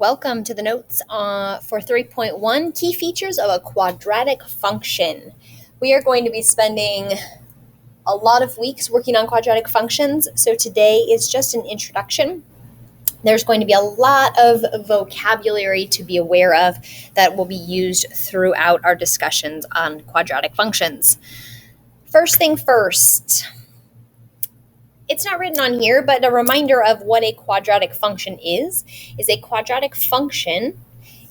Welcome to the notes for 3.1, key features of a quadratic function. We are going to be spending a lot of weeks working on quadratic functions, so today is just an introduction. There's going to be a lot of vocabulary to be aware of that will be used throughout our discussions on quadratic functions. First thing first, it's not written on here, but a reminder of what a quadratic function is a quadratic function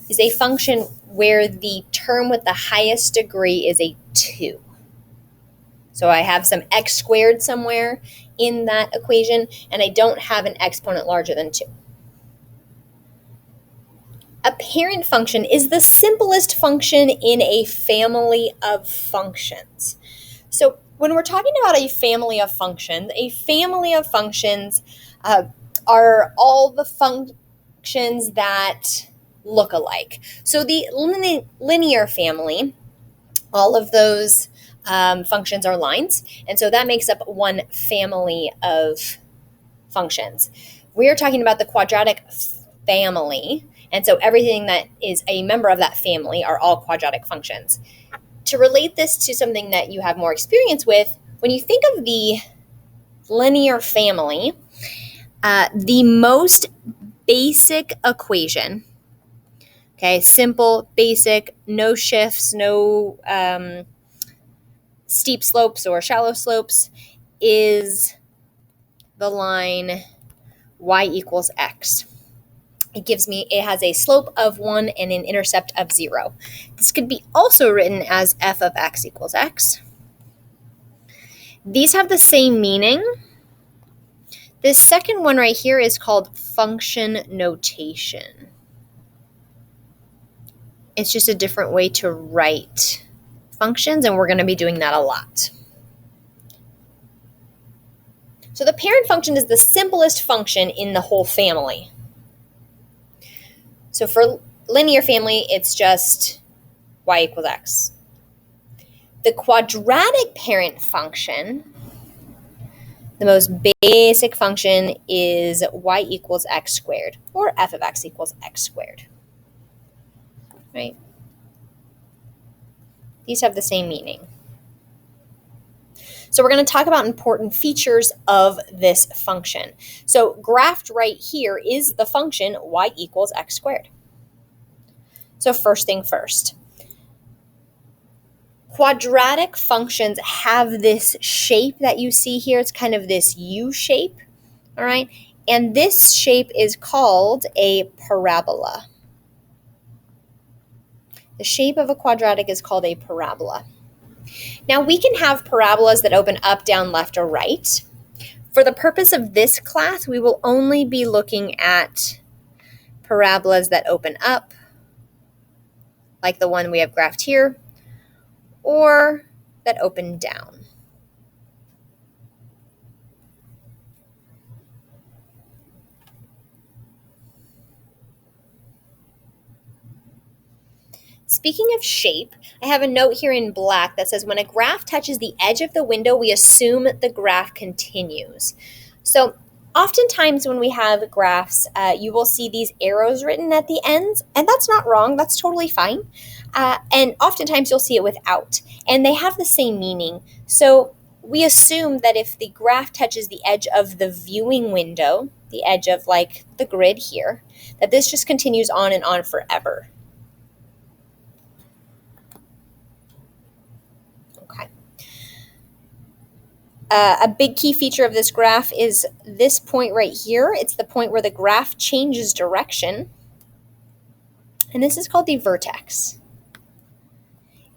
is a function where the term with the highest degree is a 2. So I have some x squared somewhere in that equation, and I don't have an exponent larger than 2. A parent function is the simplest function in a family of functions. So when we're talking about a family of functions are all the functions that look alike. So the linear family, all of those functions are lines, and so that makes up one family of functions. We are talking about the quadratic family, and so everything that is a member of that family are all quadratic functions. To relate this to something that you have more experience with, when you think of the linear family, the most basic equation, okay, simple, basic, no shifts, no steep slopes or shallow slopes, is the line y equals x. It has a slope of 1 and an intercept of 0. This could be also written as f of x equals x. These have the same meaning. This second one right here is called function notation. It's just a different way to write functions, and we're going to be doing that a lot. So the parent function is the simplest function in the whole family. So for linear family, it's just y equals x. The quadratic parent function, the most basic function, is y equals x squared, or f of x equals x squared. Right? These have the same meaning. So we're going to talk about important features of this function. So graphed right here is the function y equals x squared. So first thing first, quadratic functions have this shape that you see here. It's kind of this U shape, all right? And this shape is called a parabola. The shape of a quadratic is called a parabola. Now, we can have parabolas that open up, down, left, or right. For the purpose of this class, we will only be looking at parabolas that open up, like the one we have graphed here, or that open down. Speaking of shape, I have a note here in black that says when a graph touches the edge of the window, we assume the graph continues. So oftentimes when we have graphs, you will see these arrows written at the ends, and that's not wrong, that's totally fine. And oftentimes you'll see it without, and they have the same meaning. So we assume that if the graph touches the edge of the viewing window, the edge of like the grid here, that this just continues on and on forever. A big key feature of this graph is this point right here. It's the point where the graph changes direction, and this is called the vertex.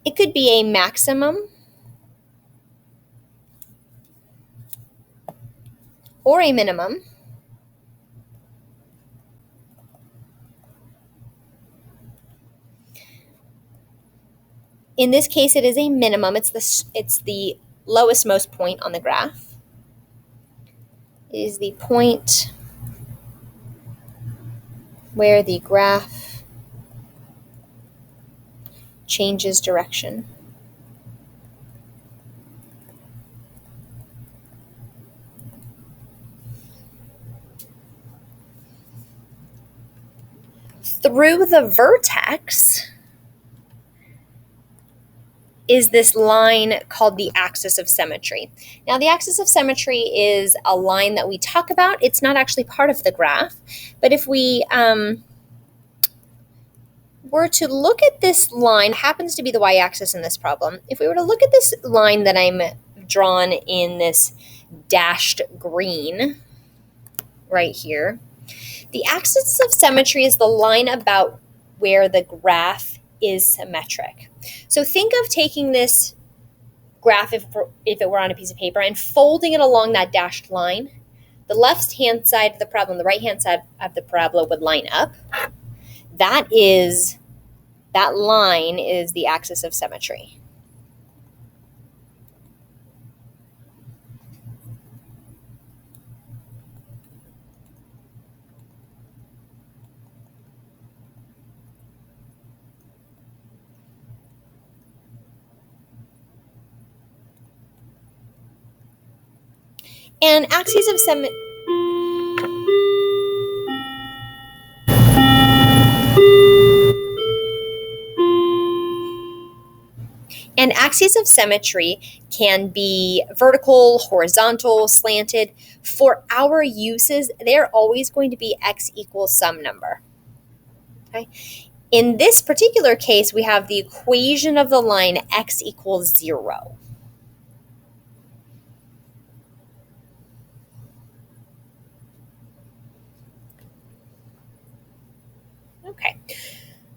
It could be a maximum or a minimum. In this case, it is a minimum. It's the lowest most point on the graph. It is the point where the graph changes direction. Through the vertex is this line called the axis of symmetry. Now, the axis of symmetry is a line that we talk about. It's not actually part of the graph, but if we were to look at this line, happens to be the y-axis in this problem. If we were to look at this line that I'm drawn in this dashed green right here, the axis of symmetry is the line about where the graph is symmetric. So think of taking this graph, if it were on a piece of paper, and folding it along that dashed line. The left-hand side of the parabola and the right-hand side of the parabola would line up. That line is the axis of symmetry. And axes of symmetry. And axes of symmetry can be vertical, horizontal, slanted. For our uses, they're always going to be x equals some number. Okay? In this particular case, we have the equation of the line x equals 0. Okay.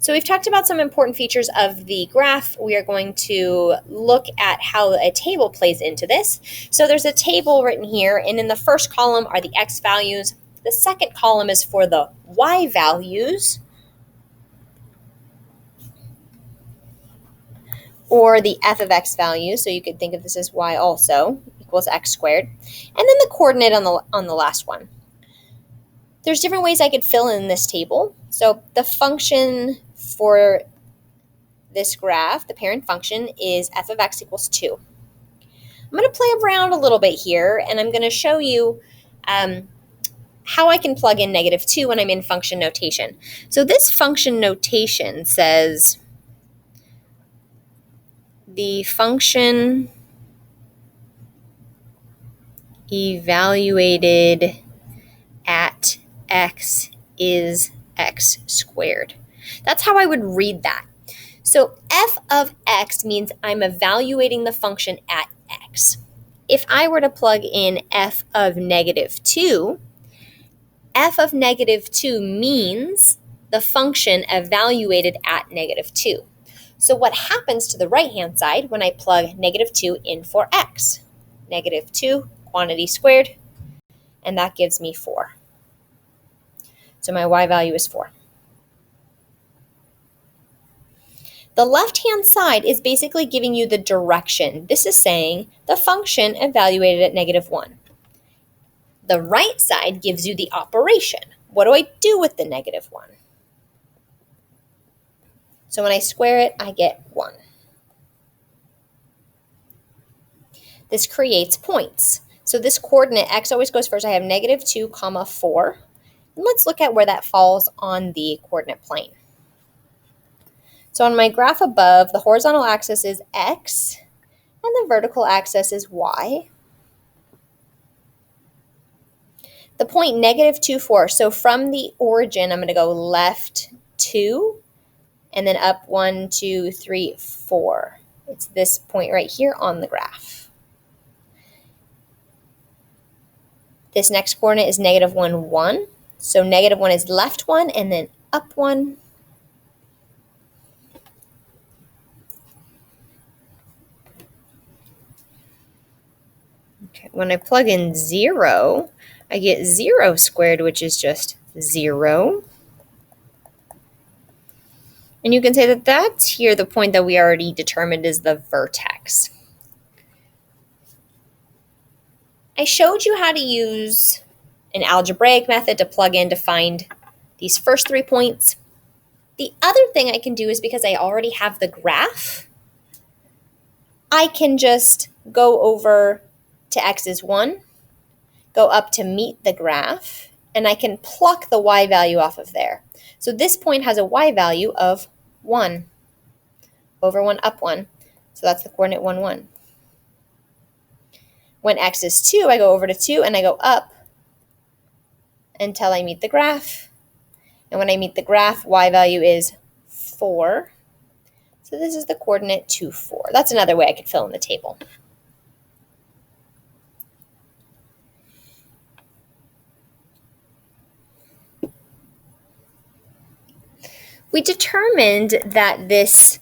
So we've talked about some important features of the graph. We are going to look at how a table plays into this. So there's a table written here, and in the first column are the x values. The second column is for the y values, or the f of x values. So you could think of this as y also equals x squared. And then the coordinate on the last one. There's different ways I could fill in this table. So the function for this graph, the parent function, is f of x equals 2. I'm going to play around a little bit here, and I'm going to show you how I can plug in -2 when I'm in function notation. So this function notation says the function evaluated at x is x squared. That's how I would read that. So f of x means I'm evaluating the function at x. If I were to plug in f of -2, f of -2 means the function evaluated at -2. So what happens to the right-hand side when I plug -2 in for x? -2 quantity squared, and that gives me 4. So my y value is 4. The left-hand side is basically giving you the direction. This is saying the function evaluated at -1. The right side gives you the operation. What do I do with the -1? So when I square it, I get 1. This creates points. So this coordinate, x always goes first. I have -2, 4. And let's look at where that falls on the coordinate plane. So on my graph above, the horizontal axis is x, and the vertical axis is y. The point -2, 4. So from the origin, I'm going to go left 2, and then up 1, 2, 3, 4. It's this point right here on the graph. This next coordinate is -1, 1. So -1 is left 1, and then up 1. Okay, when I plug in 0, I get 0 squared, which is just 0. And you can say that that's here the point that we already determined is the vertex. I showed you how to use an algebraic method to plug in to find these first 3 points. The other thing I can do is, because I already have the graph, I can just go over to x is 1, go up to meet the graph, and I can pluck the y value off of there. So this point has a y value of 1, over 1, up 1. So that's the coordinate 1, 1. When x is 2, I go over to 2 and I go up until I meet the graph. And when I meet the graph, y value is 4. So this is the coordinate 2, 4. That's another way I could fill in the table. We determined that this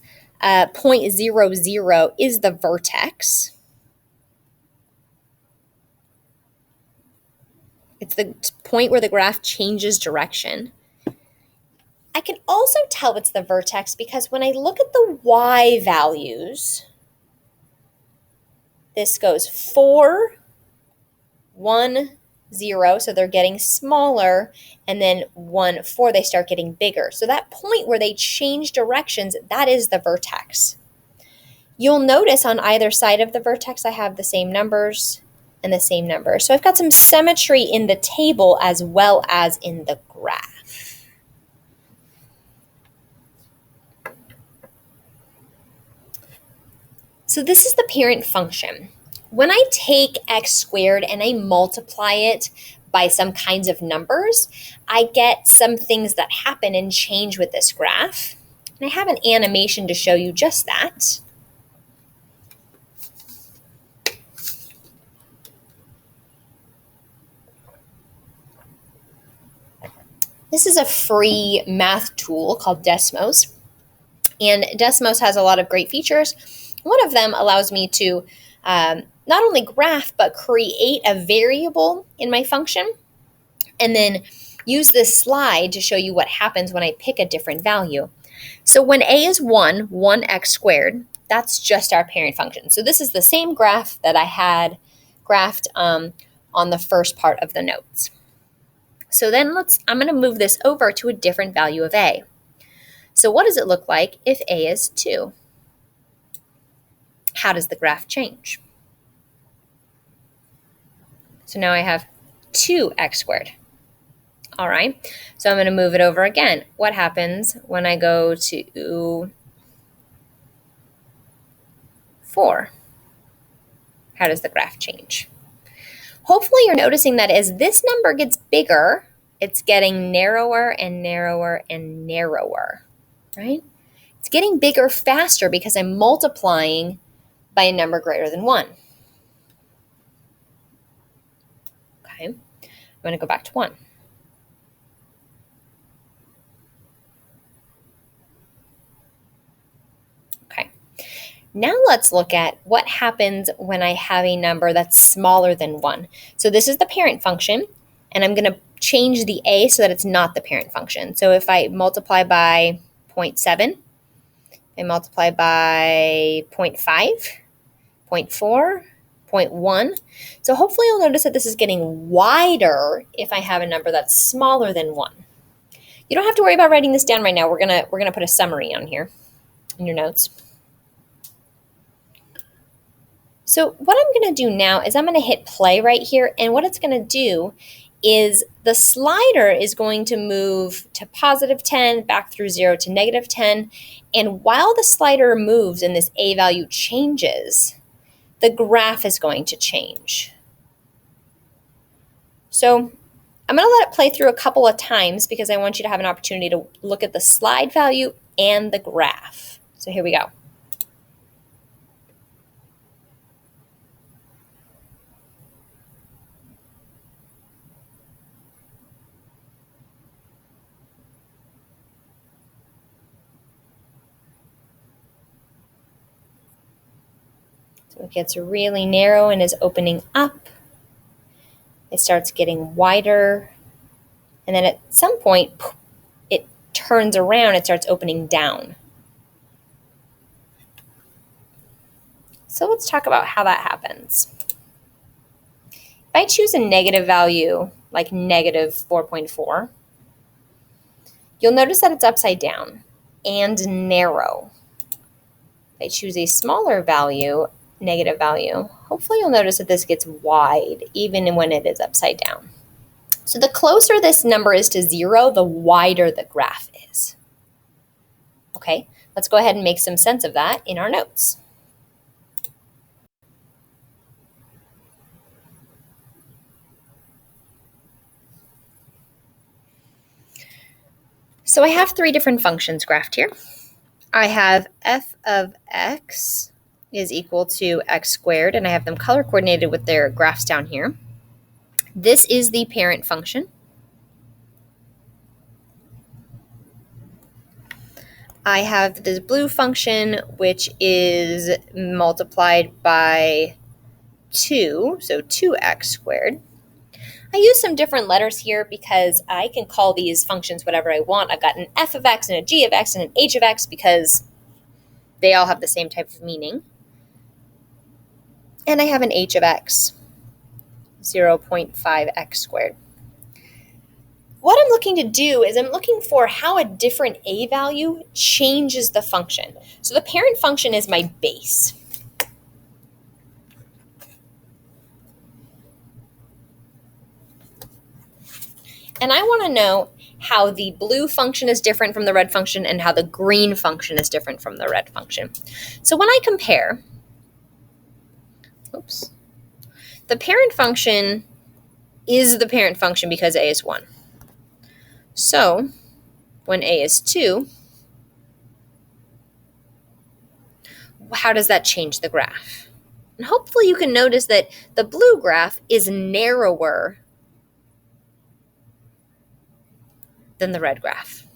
point 0, 0 is the vertex. It's the point where the graph changes direction. I can also tell it's the vertex because when I look at the y values, this goes 4, 1, 0, so they're getting smaller, and then 1, 4, they start getting bigger. So that point where they change directions, that is the vertex. You'll notice on either side of the vertex, I have the same numbers and the same numbers. So I've got some symmetry in the table as well as in the graph. So this is the parent function. When I take x squared and I multiply it by some kinds of numbers, I get some things that happen and change with this graph. And I have an animation to show you just that. This is a free math tool called Desmos. And Desmos has a lot of great features. One of them allows me to not only graph, but create a variable in my function, and then use this slide to show you what happens when I pick a different value. So when a is 1, 1x squared, that's just our parent function. So this is the same graph that I had graphed on the first part of the notes. So then I'm going to move this over to a different value of a. So what does it look like if a is 2? How does the graph change? So now I have 2x squared. All right, so I'm going to move it over again. What happens when I go to 4? How does the graph change? Hopefully you're noticing that as this number gets bigger, it's getting narrower and narrower and narrower, right? It's getting bigger faster because I'm multiplying by a number greater than 1. Okay, I'm going to go back to 1. Okay, now let's look at what happens when I have a number that's smaller than 1. So this is the parent function, and I'm going to change the a so that it's not the parent function. So if I multiply by 0.7, I multiply by 0.5, 0.4, 0.1. So hopefully you'll notice that this is getting wider if I have a number that's smaller than 1. You don't have to worry about writing this down right now. We're gonna put a summary on here in your notes. So what I'm going to do now is I'm going to hit play right here, and what it's going to do is the slider is going to move to positive 10, back through 0 to negative 10, and while the slider moves and this a value changes, the graph is going to change. So I'm going to let it play through a couple of times because I want you to have an opportunity to look at the slide value and the graph. So here we go. So it gets really narrow and is opening up. It starts getting wider. And then at some point, it turns around, it starts opening down. So let's talk about how that happens. If I choose a negative value, like negative 4.4, you'll notice that it's upside down and narrow. If I choose a smaller value, negative value, hopefully you'll notice that this gets wide even when it is upside down. So the closer this number is to 0, the wider the graph is. Okay, let's go ahead and make some sense of that in our notes. So I have 3 different functions graphed here. I have f of x is equal to x squared, and I have them color coordinated with their graphs down here. This is the parent function. I have this blue function, which is multiplied by 2, so 2x squared. I use some different letters here because I can call these functions whatever I want. I've got an f of x and a g of x and an h of x because they all have the same type of meaning. And I have an h of x, 0.5x squared. What I'm looking to do is I'm looking for how a different a value changes the function. So the parent function is my base. And I want to know how the blue function is different from the red function and how the green function is different from the red function. So when I compare, the parent function is the parent function because a is 1. So when a is 2, how does that change the graph? And hopefully you can notice that the blue graph is narrower than the red graph.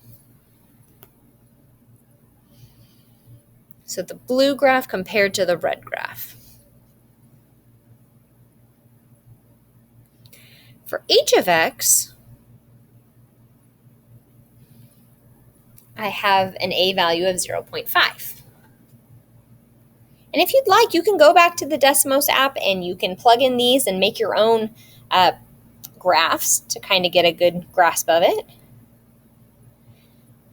So the blue graph compared to the red graph. For h of x, I have an a value of 0.5. And if you'd like, you can go back to the Desmos app and you can plug in these and make your own graphs to kind of get a good grasp of it.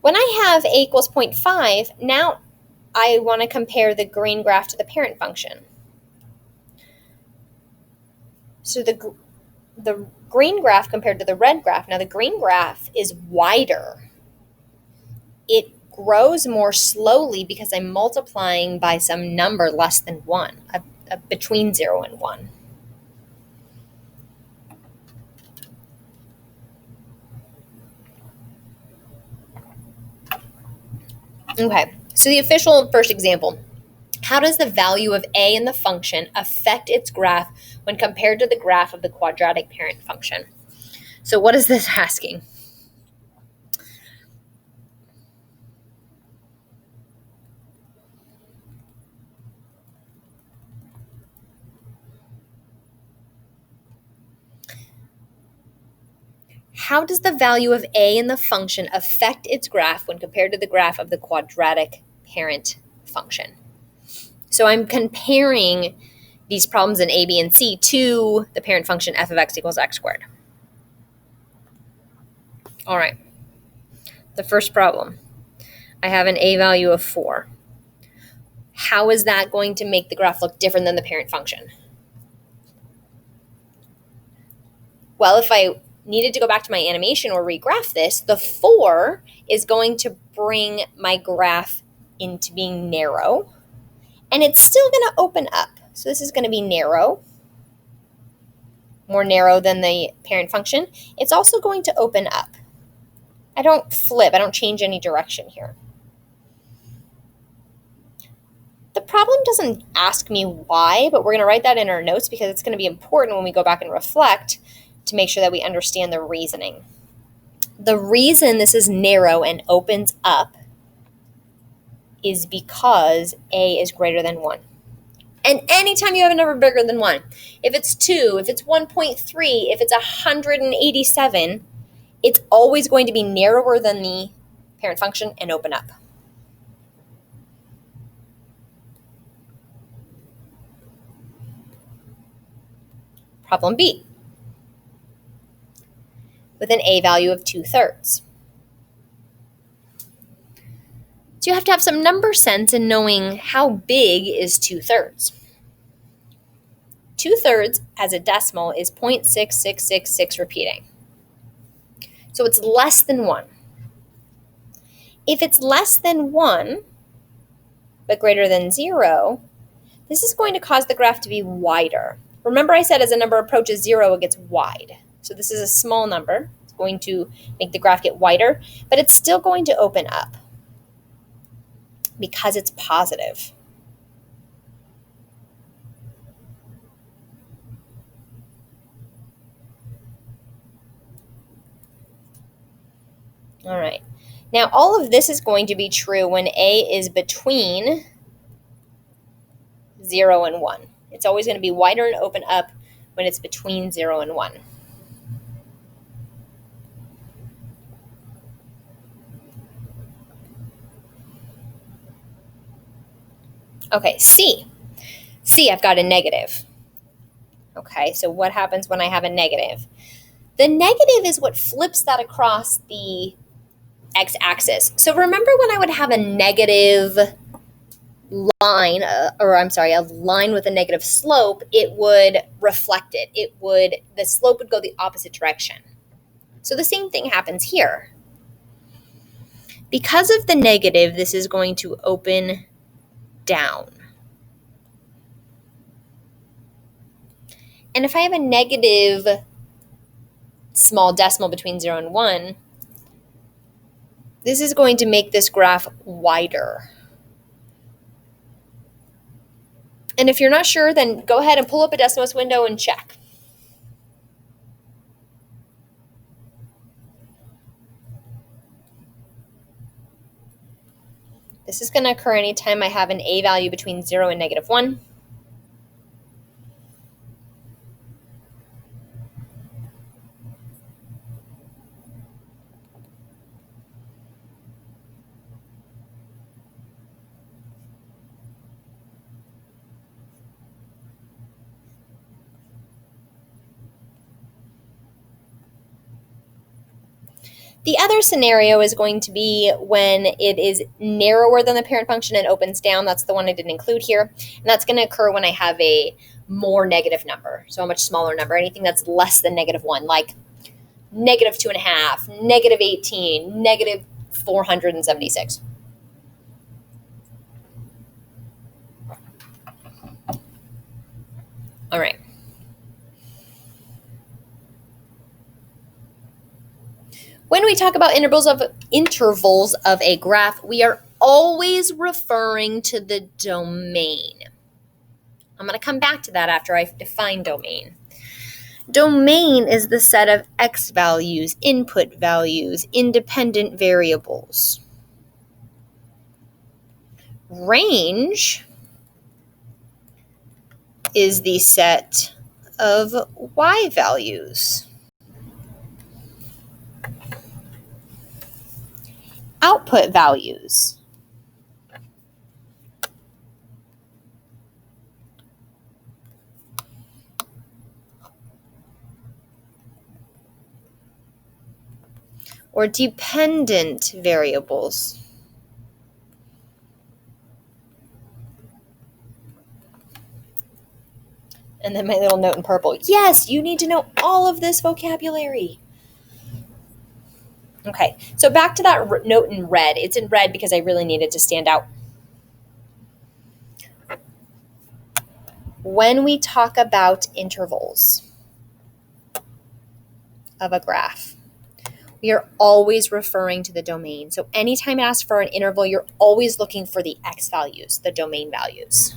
When I have a equals 0.5, now I want to compare the green graph to the parent function. So the green graph compared to the red graph, now the green graph is wider. It grows more slowly because I'm multiplying by some number less than 1, between 0 and 1. Okay, so the official first example. How does the value of a in the function affect its graph when compared to the graph of the quadratic parent function? So what is this asking? How does the value of a in the function affect its graph when compared to the graph of the quadratic parent function? So I'm comparing these problems in a, b, and c to the parent function f of x equals x squared. All right. The first problem. I have an a value of 4. How is that going to make the graph look different than the parent function? Well, if I needed to go back to my animation or regraph this, the 4 is going to bring my graph into being narrow, and it's still going to open up. So this is going to be narrow, more narrow than the parent function. It's also going to open up. I don't flip, I don't change any direction here. The problem doesn't ask me why, but we're going to write that in our notes because it's going to be important when we go back and reflect to make sure that we understand the reasoning. The reason this is narrow and opens up is because a is greater than 1. And anytime you have a number bigger than 1, if it's 2, if it's 1.3, if it's 187, it's always going to be narrower than the parent function and open up. Problem B. With an a value of 2/3. So you have to have some number sense in knowing how big is 2/3. 2/3 as a decimal is 0.6666 repeating. So it's less than 1. If it's less than 1, but greater than 0, this is going to cause the graph to be wider. Remember I said as a number approaches 0, it gets wide. So this is a small number. It's going to make the graph get wider, but it's still going to open up because it's positive. All right. Now, all of this is going to be true when A is between 0 and 1. It's always going to be wider and open up when it's between 0 and 1. Okay, C. C, I've got a negative. Okay, so what happens when I have a negative? The negative is what flips that across the x-axis. So remember when I would have a negative line, a line with a negative slope, it would reflect it. The slope would go the opposite direction. So the same thing happens here. Because of the negative, this is going to open down. And if I have a negative small decimal between 0 and 1, this is going to make this graph wider. And if you're not sure, then go ahead and pull up a Desmos window and check. This is going to occur anytime I have an A value between 0 and negative 1. The other scenario is going to be when it is narrower than the parent function and opens down. That's the one I didn't include here. And that's going to occur when I have a more negative number, so a much smaller number, anything that's less than negative 1, like negative 2.5, negative 18, negative 476. All right. When we talk about intervals of a graph, we are always referring to the domain. I'm going to come back to that after I define domain. Domain is the set of x values, input values, independent variables. Range is the set of y values. Output values or dependent variables. And then my little note in purple. Yes, you need to know all of this vocabulary. Okay, so back to that note in red. It's in red because I really need it to stand out. When we talk about intervals of a graph, we are always referring to the domain. So anytime it asks for an interval, you're always looking for the x values, the domain values.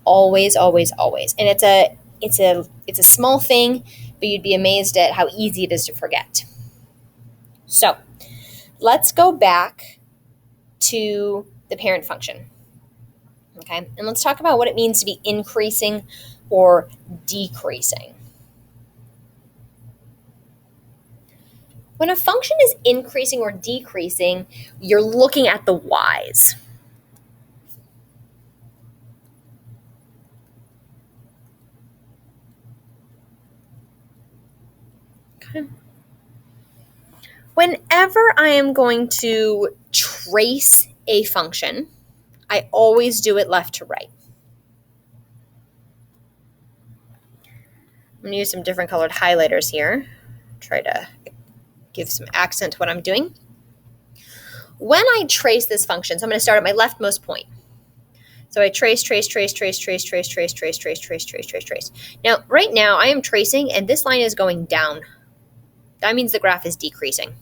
Always, always, always. And it's a small thing, but you'd be amazed at how easy it is to forget. So let's go back to the parent function. Okay, and let's talk about what it means to be increasing or decreasing. When a function is increasing or decreasing, you're looking at the y's. Okay. Whenever I am going to trace a function, I always do it left to right. I'm going to use some different colored highlighters here. Try to give some accent to what I'm doing. When I trace this function, so I'm going to start at my leftmost point. So I trace. Now, right now I am tracing and this line is going down. That means the graph is decreasing.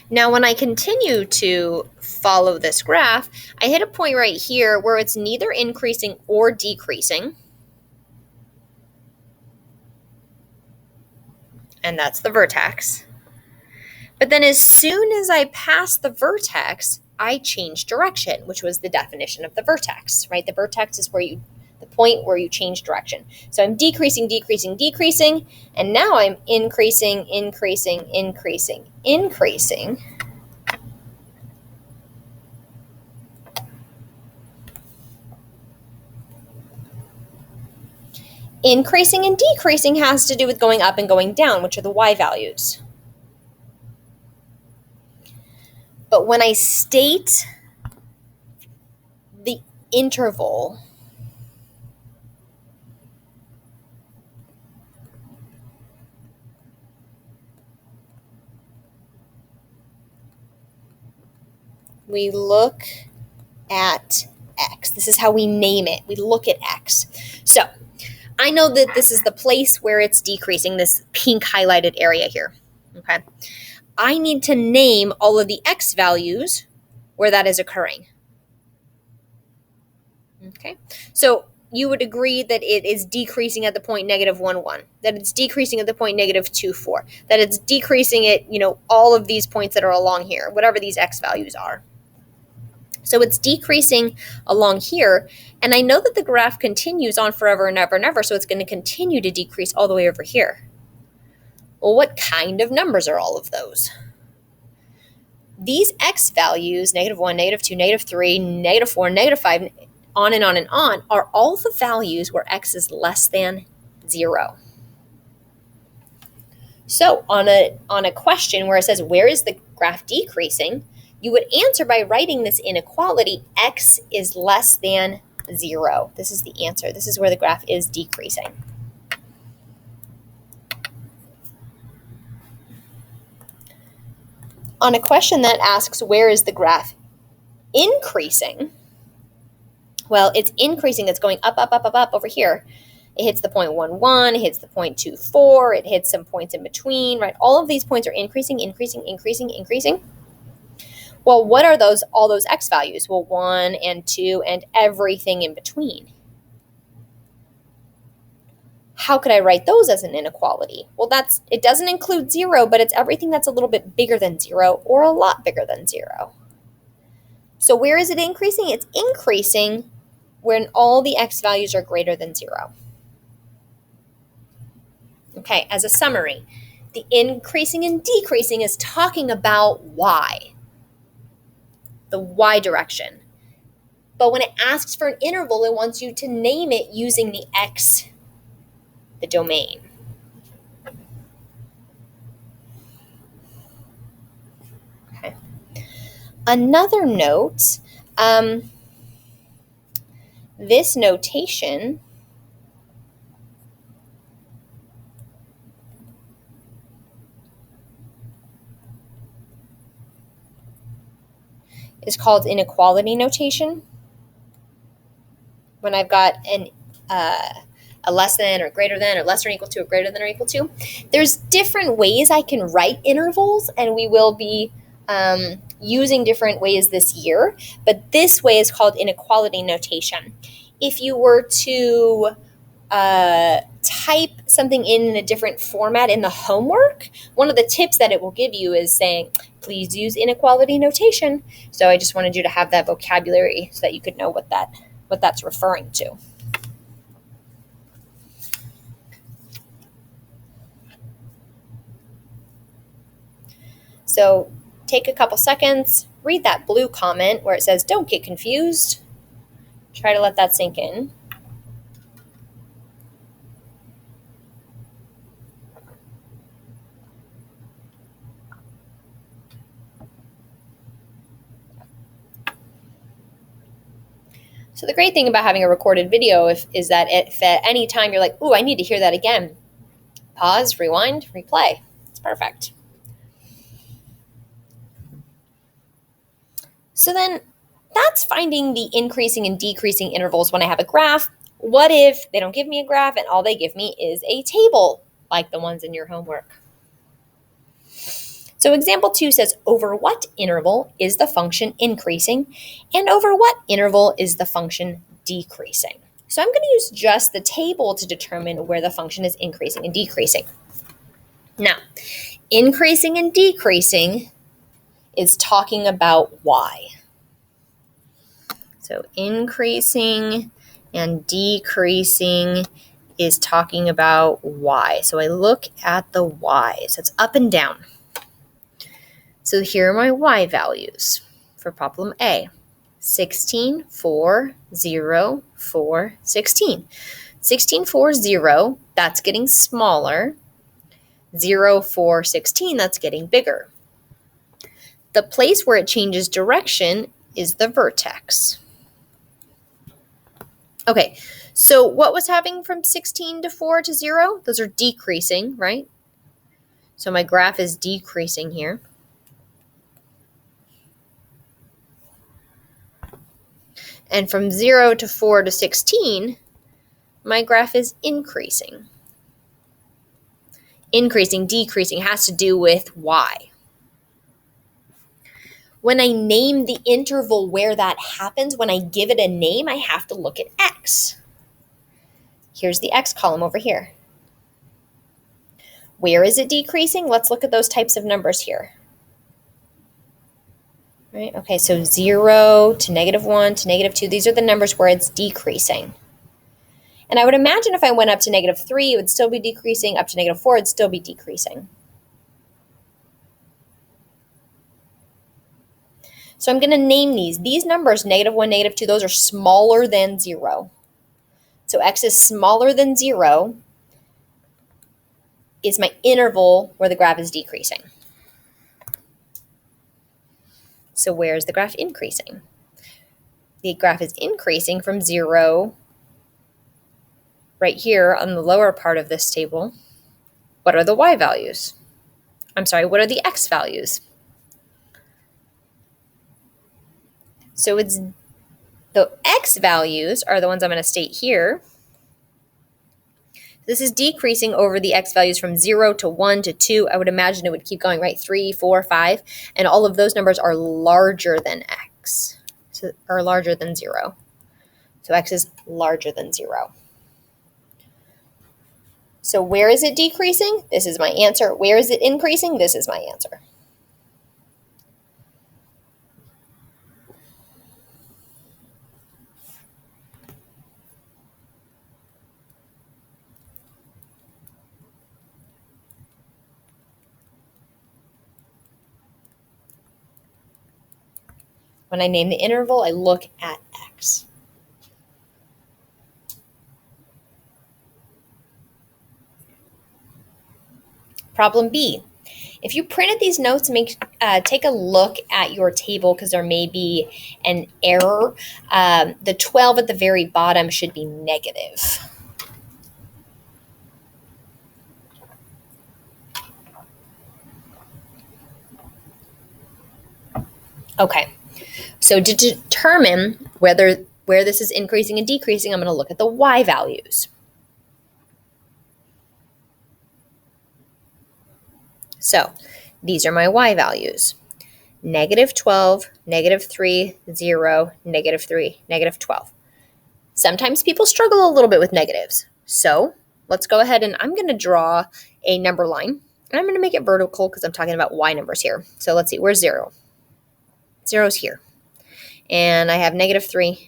Now, when I continue to follow this graph, I hit a point right here where it's neither increasing or decreasing. And that's the vertex. But then as soon as I pass the vertex, I change direction, which was the definition of the vertex, right? The vertex is the point where you change direction. So I'm decreasing, and now I'm increasing. Increasing and decreasing has to do with going up and going down, which are the y values. But when I state the interval, we look at x. This is how we name it. We look at x. So I know that this is the place where it's decreasing, this pink highlighted area here. Okay. I need to name all of the x values where that is occurring. Okay. So you would agree that it is decreasing at the point -1, 1, that it's decreasing at the point -2, 4, that it's decreasing at, all of these points that are along here, whatever these x values are. So it's decreasing along here, and I know that the graph continues on forever and ever and ever, so it's going to continue to decrease all the way over here. Well, what kind of numbers are all of those? These x values, -1, -2, -3, -4, -5, on and on and on, are all the values where x is less than 0. So on a question where it says, where is the graph decreasing, you would answer by writing this inequality, x is less than 0. This is the answer. This is where the graph is decreasing. On a question that asks, where is the graph increasing? Well, it's increasing. It's going up over here. It hits the point 1, 1, it hits the point 2, 4, it hits some points in between, right? All of these points are increasing. Well, what are all those x values? Well, 1 and 2 and everything in between. How could I write those as an inequality? Well, it doesn't include 0, but it's everything that's a little bit bigger than 0 or a lot bigger than 0. So where is it increasing? It's increasing when all the x values are greater than 0. Okay, as a summary, the increasing and decreasing is talking about y, the y direction. But when it asks for an interval, it wants you to name it using the x, the domain. Okay. Another note, this notation is called inequality notation. When I've got a less than or greater than or less than or equal to or greater than or equal to, there's different ways I can write intervals, and we will be using different ways this year, but this way is called inequality notation. If you were to type something in a different format in the homework, one of the tips that it will give you is saying, please use inequality notation. So I just wanted you to have that vocabulary so that you could know what that's referring to. So take a couple seconds, read that blue comment where it says, don't get confused. Try to let that sink in. So the great thing about having a recorded video is that if at any time you're like, ooh, I need to hear that again, pause, rewind, replay. It's perfect. So then that's finding the increasing and decreasing intervals when I have a graph. What if they don't give me a graph and all they give me is a table like the ones in your homework? So example 2 says, over what interval is the function increasing and over what interval is the function decreasing? So I'm going to use just the table to determine where the function is increasing and decreasing. Now, increasing and decreasing is talking about y. So increasing and decreasing is talking about y. So I look at the y. So it's up and down. So here are my y values for problem A. 16, 4, 0, 4, 16. 16, 4, 0, that's getting smaller. 0, 4, 16, that's getting bigger. The place where it changes direction is the vertex. Okay, so what was happening from 16 to 4 to 0? Those are decreasing, right? So my graph is decreasing here. And from 0 to 4 to 16, my graph is increasing. Increasing, decreasing has to do with y. When I name the interval where that happens, when I give it a name, I have to look at x. Here's the x column over here. Where is it decreasing? Let's look at those types of numbers here. Right? Okay, so 0 to -1 to -2, these are the numbers where it's decreasing. And I would imagine if I went up to -3, it would still be decreasing. Up to -4, it'd still be decreasing. So I'm going to name these. These numbers, -1, -2, those are smaller than 0. So x is smaller than 0 is my interval where the graph is decreasing. So where is the graph increasing? The graph is increasing from 0 right here on the lower part of this table. What are the y values? I'm sorry, what are the x values? So it's the x values are the ones I'm going to state here. This is decreasing over the x values from 0 to 1 to 2. I would imagine it would keep going, right? 3, 4, 5. And all of those numbers are larger than x, so, or larger than 0. So x is larger than 0. So where is it decreasing? This is my answer. Where is it increasing? This is my answer. When I name the interval, I look at x. Problem B. If you printed these notes, take a look at your table because there may be an error. The 12 at the very bottom should be negative. Okay, so to determine where this is increasing and decreasing, I'm going to look at the y values. So these are my y values. -12, -3, 0, -3, -12. Sometimes people struggle a little bit with negatives. So let's go ahead and I'm going to draw a number line. And I'm going to make it vertical because I'm talking about y numbers here. So let's see, where's 0? 0 is here. And I have -3. I'm going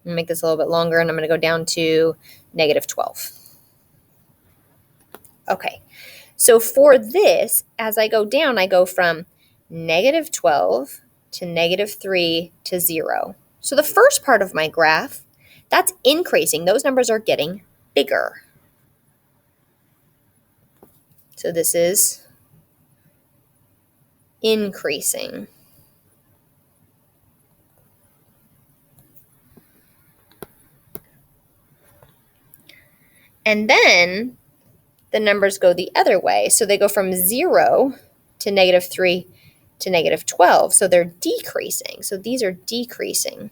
to make this a little bit longer, and I'm going to go down to -12. Okay, so for this, as I go down, I go from -12 to -3 to 0. So the first part of my graph, that's increasing. Those numbers are getting bigger. So this is increasing. And then the numbers go the other way. So they go from 0 to -3 to -12. So they're decreasing. So these are decreasing.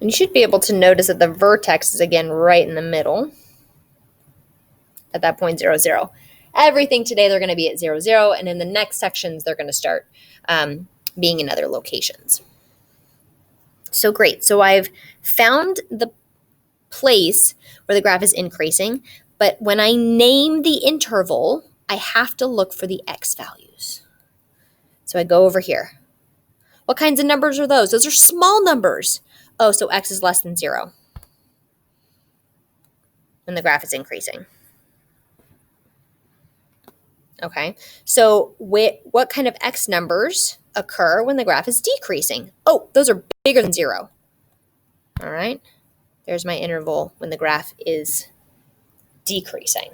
And you should be able to notice that the vertex is again right in the middle at that point 0, 0. Everything today they're going to be at 0, 0. And in the next sections, they're going to start being in other locations. So great. So I've found the place where the graph is increasing. But when I name the interval, I have to look for the x values. So I go over here. What kinds of numbers are those? Those are small numbers. Oh, so x is less than 0. And the graph is increasing. Okay, so what kind of x numbers occur when the graph is decreasing? Oh, those are bigger than 0. All right, there's my interval when the graph is decreasing.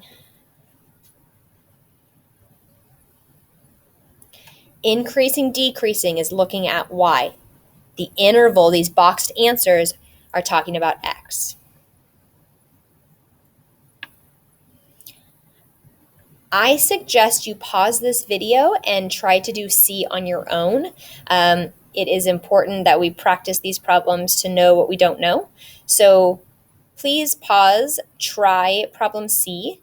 Increasing, decreasing is looking at y. The interval, these boxed answers, are talking about x. I suggest you pause this video and try to do C on your own. It is important that we practice these problems to know what we don't know. So please pause, try problem C,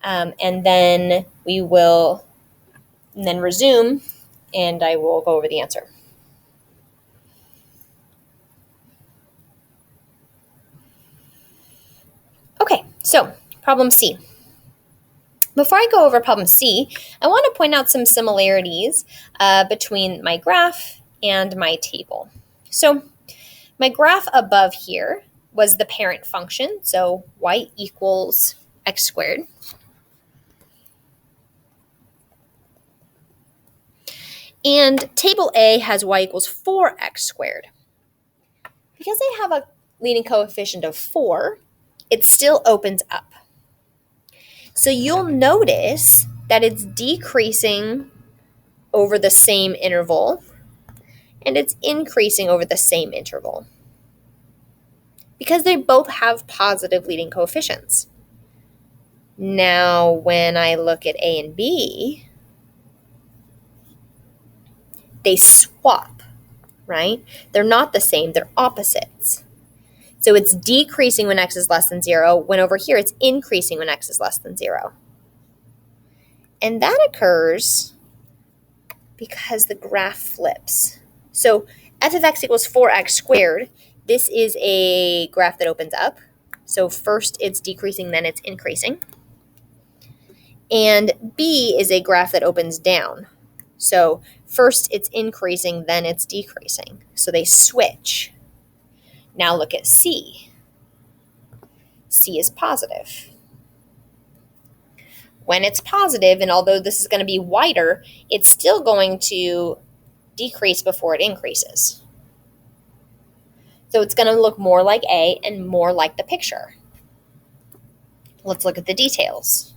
and then we will resume, and I will go over the answer. Okay, so problem C. Before I go over problem C, I want to point out some similarities between my graph and my table. So my graph above here was the parent function, so y equals x squared. And table A has y equals 4x squared. Because they have a leading coefficient of 4, it still opens up. So you'll notice that it's decreasing over the same interval, and it's increasing over the same interval because they both have positive leading coefficients. Now, when I look at A and B, they swap, right? They're not the same, they're opposites. So it's decreasing when x is less than 0, when over here it's increasing when x is less than 0. And that occurs because the graph flips. So f of x equals 4x squared. This is a graph that opens up. So first it's decreasing, then it's increasing. And B is a graph that opens down. So first it's increasing, then it's decreasing. So they switch. Now look at C. C is positive. When it's positive, and although this is going to be wider, it's still going to decrease before it increases. So it's going to look more like A and more like the picture. Let's look at the details.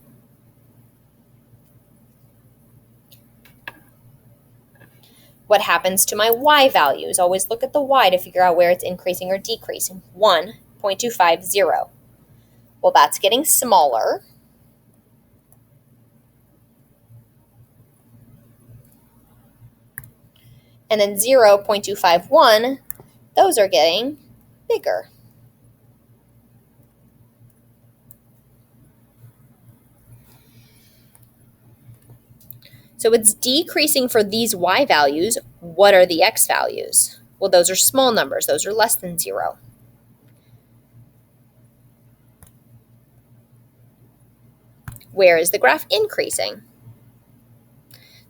What happens to my y values? Always look at the y to figure out where it's increasing or decreasing. 1, 0.25, 0. Well, that's getting smaller. And then 0, 0.251, those are getting bigger. So it's decreasing for these y values. What are the x values? Well, those are small numbers. Those are less than 0. Where is the graph increasing?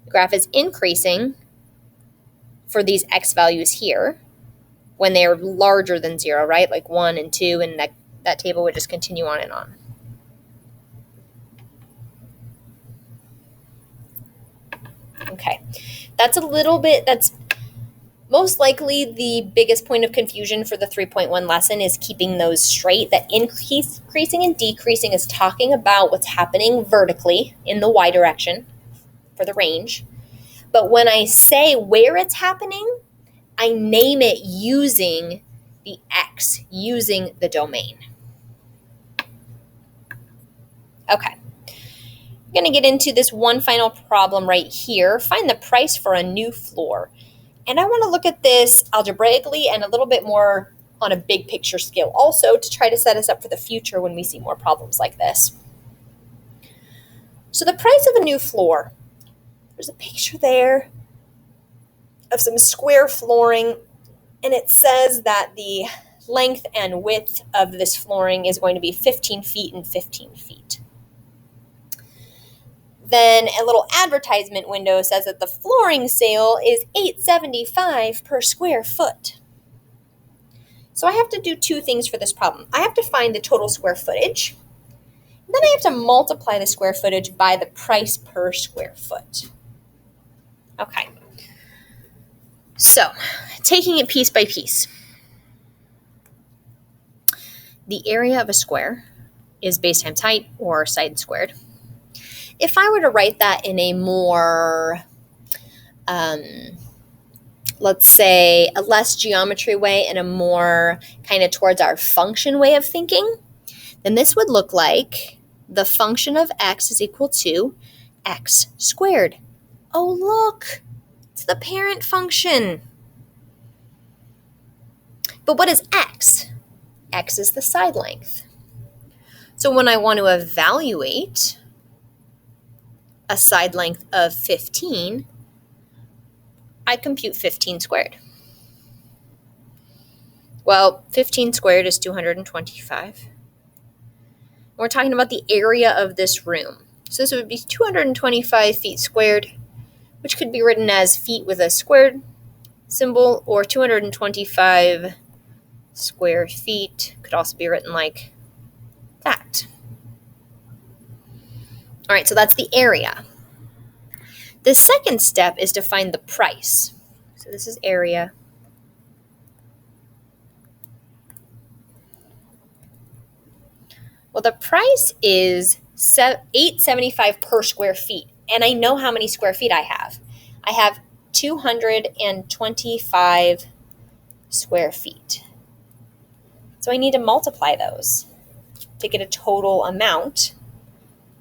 The graph is increasing for these x values here when they are larger than 0, right? Like 1 and 2, and that table would just continue on and on. Okay, that's most likely the biggest point of confusion for the 3.1 lesson is keeping those straight. That increasing and decreasing is talking about what's happening vertically in the y direction for the range. But when I say where it's happening, I name it using the x, using the domain. Okay. I'm going to get into this one final problem right here. Find the price for a new floor. And I want to look at this algebraically and a little bit more on a big picture scale also to try to set us up for the future when we see more problems like this. So the price of a new floor, there's a picture there of some square flooring, and it says that the length and width of this flooring is going to be 15 feet and 15 feet. Then a little advertisement window says that the flooring sale is $8.75 per square foot. So I have to do two things for this problem. I have to find the total square footage. Then I have to multiply the square footage by the price per square foot. Okay. So, taking it piece by piece. The area of a square is base times height, or side squared. If I were to write that in a more, let's say, a less geometry way and a more kind of towards our function way of thinking, then this would look like the function of x is equal to x squared. Oh, look, it's the parent function. But what is x? X is the side length. So when I want to evaluate a side length of 15, I compute 15 squared. Well, 15 squared is 225. We're talking about the area of this room. So this would be 225 feet squared, which could be written as feet with a squared symbol, or 225 square feet could also be written like that. All right, so that's the area. The second step is to find the price. So this is area. Well, the price is $8.75 per square feet, and I know how many square feet I have. I have 225 square feet. So I need to multiply those to get a total amount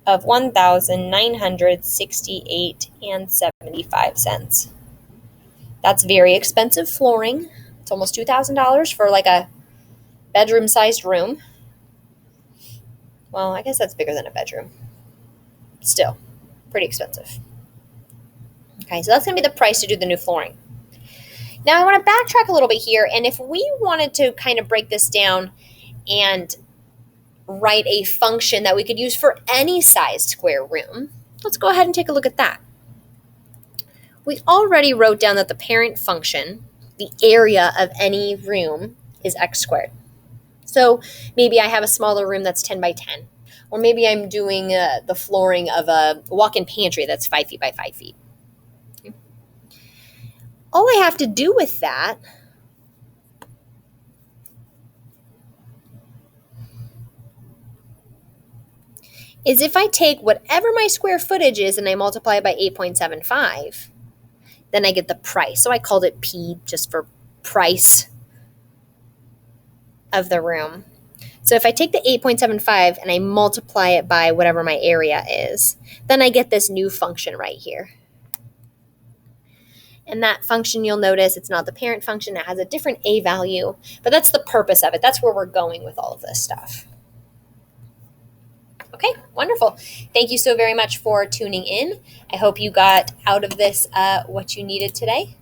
of $1,968.75. That's very expensive flooring. It's almost $2,000 for like a bedroom-sized room. Well, I guess that's bigger than a bedroom. Still, pretty expensive. Okay, so that's going to be the price to do the new flooring. Now I want to backtrack a little bit here, and if we wanted to kind of break this down and write a function that we could use for any size square room, let's go ahead and take a look at that. We already wrote down that the parent function, the area of any room, is x squared. So maybe I have a smaller room that's 10 by 10, or maybe I'm doing the flooring of a walk-in pantry that's 5 feet by 5 feet. All I have to do with that is if I take whatever my square footage is and I multiply it by 8.75, then I get the price. So I called it P just for price of the room. So if I take the 8.75 and I multiply it by whatever my area is, then I get this new function right here. And that function, you'll notice it's not the parent function. It has a different a value, but that's the purpose of it. That's where we're going with all of this stuff. Okay, wonderful. Thank you so very much for tuning in. I hope you got out of this what you needed today.